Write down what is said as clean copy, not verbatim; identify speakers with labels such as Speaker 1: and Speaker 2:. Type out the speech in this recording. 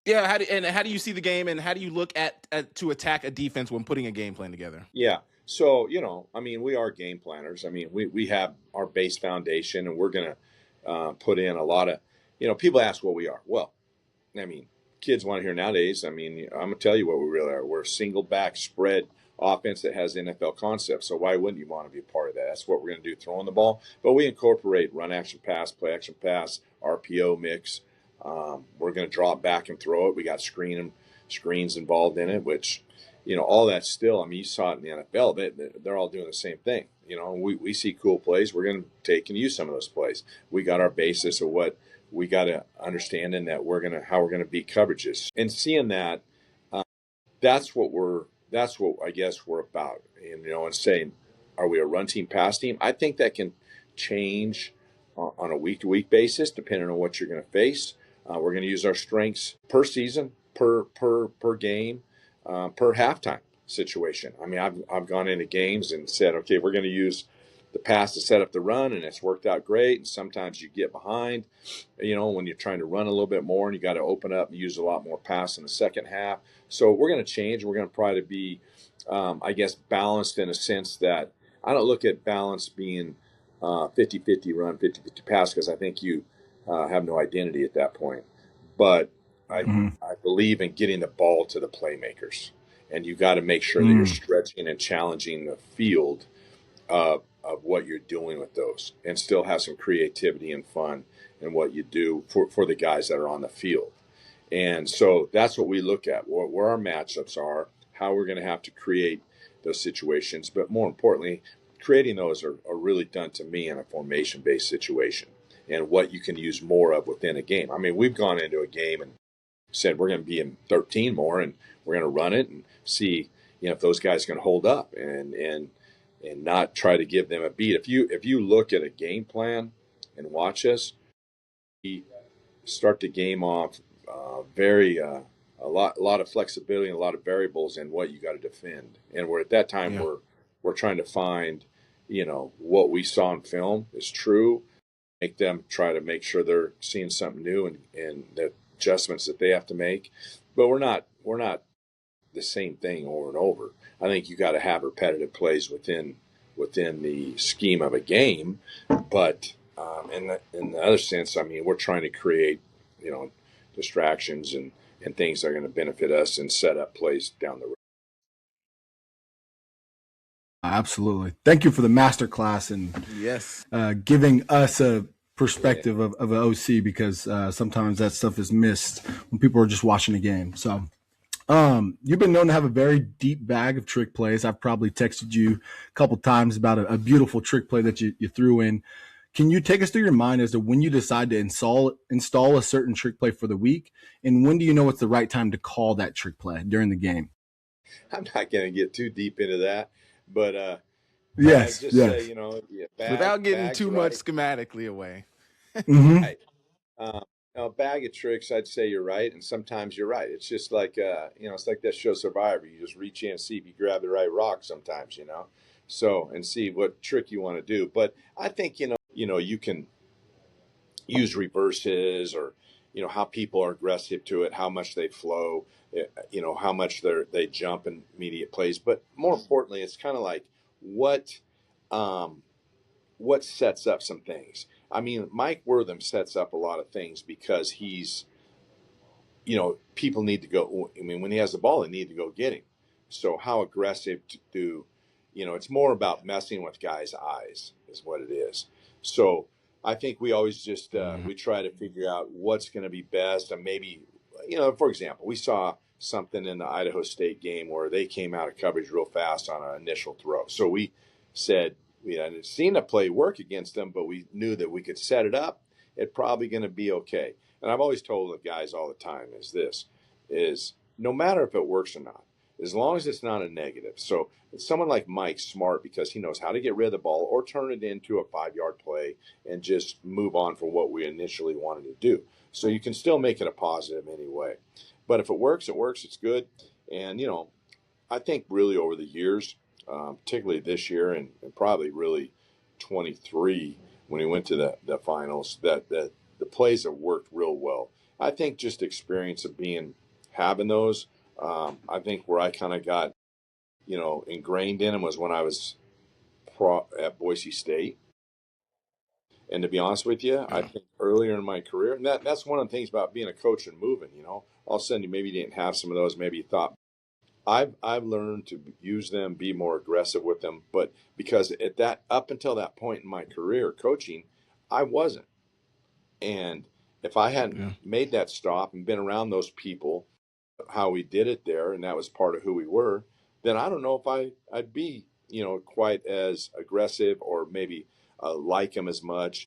Speaker 1: Yeah, how do you see the game, and how do you look at to attack a defense when putting a game plan together?
Speaker 2: Yeah. So, I mean, we are game planners. I mean, we have our base foundation, and we're going to put in a lot of, people ask what we are. Well, I mean, kids want to hear nowadays. I mean, I'm going to tell you what we really are. We're a single back spread offense that has NFL concepts. So why wouldn't you want to be a part of that? That's what we're going to do, throwing the ball. But we incorporate run action pass, play action pass, RPO mix. We're going to drop back and throw it. We got screens involved in it, which, all that still, I mean, you saw it in the NFL. They're all doing the same thing. We see cool plays. We're going to take and use some of those plays. We got our basis of what we got to understand in that how we're going to beat coverages, and seeing that, that's what I guess we're about. And saying, are we a run team, pass team? I think that can change on a week to week basis depending on what you're going to face. We're going to use our strengths per season, per game, per halftime situation. I mean, I've gone into games and said, okay, we're going to use the pass to set up the run, and it's worked out great. And sometimes you get behind, when you're trying to run a little bit more, and you got to open up and use a lot more pass in the second half. So we're going to change. We're going to try to be, I guess, balanced in a sense that I don't look at balance being 50-50 run, 50-50 pass, because I think you have no identity at that point. But I believe in getting the ball to the playmakers, and you got to make sure that you're stretching and challenging the field of what you're doing with those, and still have some creativity and fun in what you do for the guys that are on the field. And so that's what we look at, where our matchups are, how we're going to have to create those situations. But more importantly, creating those are really done to me in a formation-based situation, and what you can use more of within a game. I mean, we've gone into a game and said we're going to be in 13 more, and we're going to run it and see, if those guys can hold up and not try to give them a beat. If you look at a game plan and watch us, we start the game off a lot of flexibility and a lot of variables in what you got to defend. And we're at that time we're trying to find, what we saw in film is true, make them try to make sure they're seeing something new and the adjustments that they have to make. But we're not the same thing over and over. I think you got to have repetitive plays within the scheme of a game, but in the other sense, I mean, we're trying to create, distractions and things that are going to benefit us and set up plays down the road.
Speaker 3: Absolutely. Thank you for the masterclass and giving us a perspective of an OC, because sometimes that stuff is missed when people are just watching a game. So you've been known to have a very deep bag of trick plays. I've probably texted you a couple times about a beautiful trick play that you threw in. Can you take us through your mind as to when you decide to install a certain trick play for the week, and when do you know it's the right time to call that trick play during the game?
Speaker 2: I'm not going to get too deep into that, but
Speaker 3: yes,
Speaker 2: say,
Speaker 1: without getting too much schematically away.
Speaker 2: Right. A bag of tricks, I'd say you're right, and sometimes you're right. It's just like it's like that show Survivor. You just reach in and see if you grab the right rock sometimes, so, and see what trick you want to do. But I think you can use reverses, or how people are aggressive to it, how much they flow, how much they jump in immediate plays. But more importantly, it's kind of like what sets up some things. I mean, Mike Wortham sets up a lot of things because he's, people need to go. I mean, when he has the ball, they need to go get him. So how aggressive to do, it's more about messing with guys' eyes is what it is. So I think we always just, we try to figure out what's going to be best. And maybe, for example, we saw something in the Idaho State game where they came out of coverage real fast on an initial throw. So we said, we hadn't seen a play work against them, but we knew that we could set it up. It's probably going to be okay. And I've always told the guys all the time is no matter if it works or not, as long as it's not a negative. So someone like Mike's smart because he knows how to get rid of the ball or turn it into a 5-yard play and just move on from what we initially wanted to do. So you can still make it a positive anyway. But if it works, it's good. And, I think really over the years, particularly this year and probably really 23 when we went to the finals, that the plays have worked real well. I think just experience of having those. I think where I kind of got, ingrained in them was when I was at Boise State. And to be honest with you, I think earlier in my career, and that's one of the things about being a coach and moving, all of a sudden you maybe didn't have some of those, maybe you thought, I've learned to use them, be more aggressive with them, but because up until that point in my career coaching, I wasn't. And if I hadn't made that stop and been around those people, how we did it there, and that was part of who we were, then I don't know if I'd be, quite as aggressive or maybe like them as much.